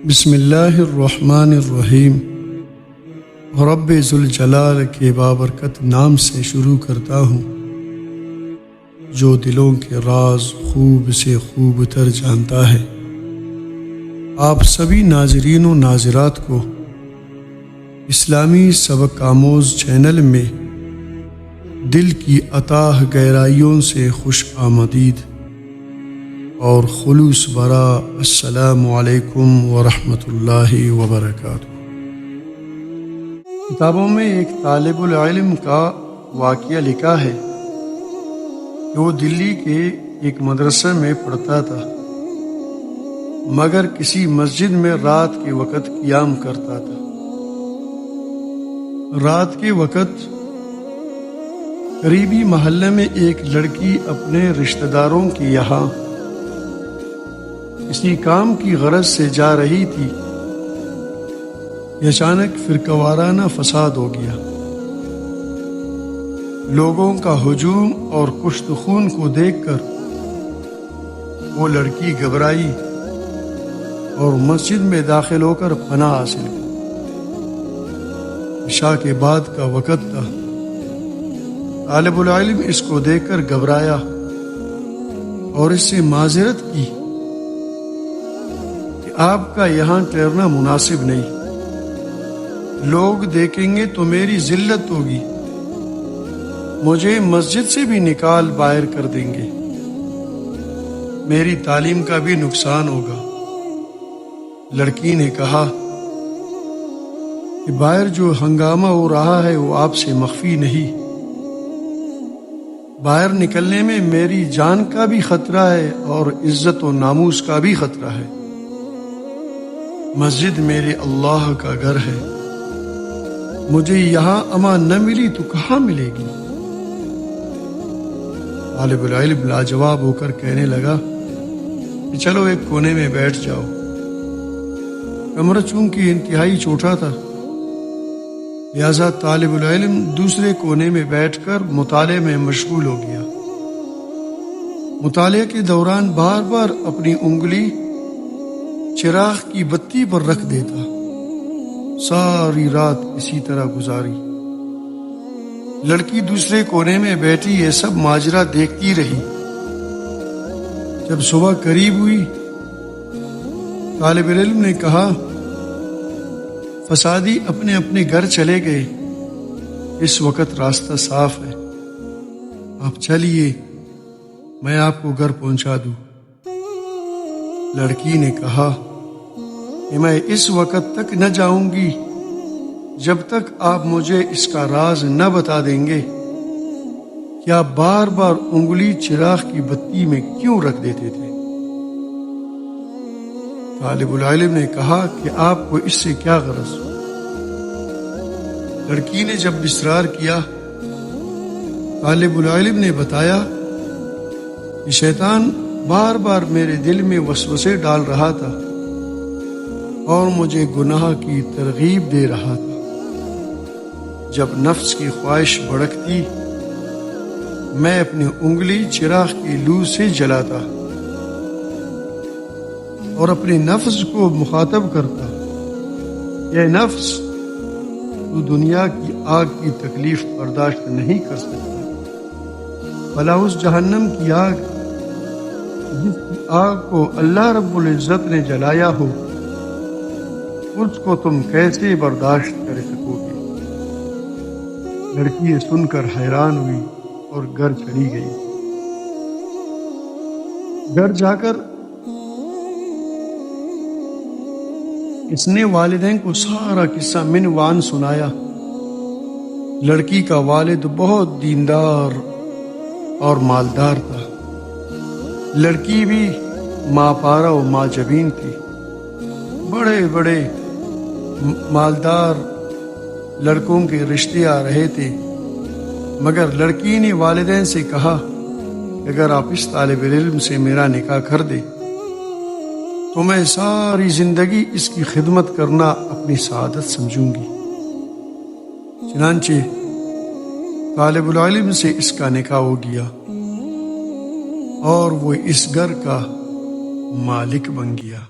بسم اللہ الرحمن الرحیم۔ رب ذوالجلال کے بابرکت نام سے شروع کرتا ہوں، جو دلوں کے راز خوب سے خوب تر جانتا ہے۔ آپ سبھی ناظرین و ناظرات کو اسلامی سبق آموز چینل میں دل کی اتاہ گہرائیوں سے خوش آمدید اور خلوص برا السلام علیکم ورحمۃ اللہ وبرکاتہ۔ کتابوں میں ایک طالب العلم کا واقعہ لکھا ہے کہ وہ دلی کے ایک مدرسے میں پڑھتا تھا، مگر کسی مسجد میں رات کے وقت قیام کرتا تھا۔ رات کے وقت قریبی محلے میں ایک لڑکی اپنے رشتہ داروں کے یہاں کسی کام کی غرض سے جا رہی تھی کہ اچانک فرقہ وارانہ فساد ہو گیا۔ لوگوں کا ہجوم اور کشت خون کو دیکھ کر وہ لڑکی گھبرائی اور مسجد میں داخل ہو کر پناہ حاصل کی۔ عشاء کے بعد کا وقت تھا۔ طالب العلم اس کو دیکھ کر گھبرایا اور اس سے معذرت کی کہ آپ کا یہاں ٹھہرنا مناسب نہیں، لوگ دیکھیں گے تو میری ذلت ہوگی، مجھے مسجد سے بھی نکال باہر کر دیں گے، میری تعلیم کا بھی نقصان ہوگا۔ لڑکی نے کہا کہ باہر جو ہنگامہ ہو رہا ہے وہ آپ سے مخفی نہیں، باہر نکلنے میں میری جان کا بھی خطرہ ہے اور عزت و ناموس کا بھی خطرہ ہے۔ مسجد میرے اللہ کا گھر ہے، مجھے یہاں امان نہ ملی تو کہاں ملے گی؟ طالب العلم لاجواب ہو کر کہنے لگا کہ چلو ایک کونے میں بیٹھ جاؤ۔ کمرہ چونکہ انتہائی چھوٹا تھا، لہذا طالب العلم دوسرے کونے میں بیٹھ کر مطالعے میں مشغول ہو گیا۔ مطالعے کے دوران بار بار اپنی انگلی چراغ کی بتی پر رکھ دیتا۔ ساری رات اسی طرح گزاری۔ لڑکی دوسرے کونے میں بیٹھی یہ سب ماجرا دیکھتی رہی۔ جب صبح قریب ہوئی، طالب علم نے کہا فسادی اپنے اپنے گھر چلے گئے، اس وقت راستہ صاف ہے، آپ چلیے میں آپ کو گھر پہنچا دوں۔ لڑکی نے کہا کہ میں اس وقت تک نہ جاؤں گی جب تک آپ مجھے اس کا راز نہ بتا دیں گے کہ آپ بار بار انگلی چراغ کی بتی میں کیوں رکھ دیتے تھے۔ طالب العلم نے کہا کہ آپ کو اس سے کیا غرض؟ لڑکی نے جب اصرار کیا، طالب العلم نے بتایا کہ شیطان بار بار میرے دل میں وسوسے ڈال رہا تھا اور مجھے گناہ کی ترغیب دے رہا تھا۔ جب نفس کی خواہش بھڑکتی، میں اپنی انگلی چراغ کی لو سے جلاتا اور اپنے نفس کو مخاطب کرتا، یہ نفس تو دنیا کی آگ کی تکلیف برداشت نہیں کر سکتا، بھلا اس جہنم کی آگ جس کی آگ کو اللہ رب العزت نے جلایا ہو، اس کو تم کیسے برداشت کر سکو گے؟ لڑکی یہ سن کر حیران ہوئی اور گھر چلی گئی۔ گھر جا کر اس نے والدین کو سارا قصہ منوان سنایا۔ لڑکی کا والد بہت دیندار اور مالدار تھا، لڑکی بھی ماں پارا و ماں جبین تھی۔ بڑے بڑے مالدار لڑکوں کے رشتے آ رہے تھے، مگر لڑکی نے والدین سے کہا کہ اگر آپ اس طالب علم سے میرا نکاح کر دیں تو میں ساری زندگی اس کی خدمت کرنا اپنی سعادت سمجھوں گی۔ چنانچہ طالب العلم سے اس کا نکاح ہو گیا اور وہ اس گھر کا مالک بن گیا۔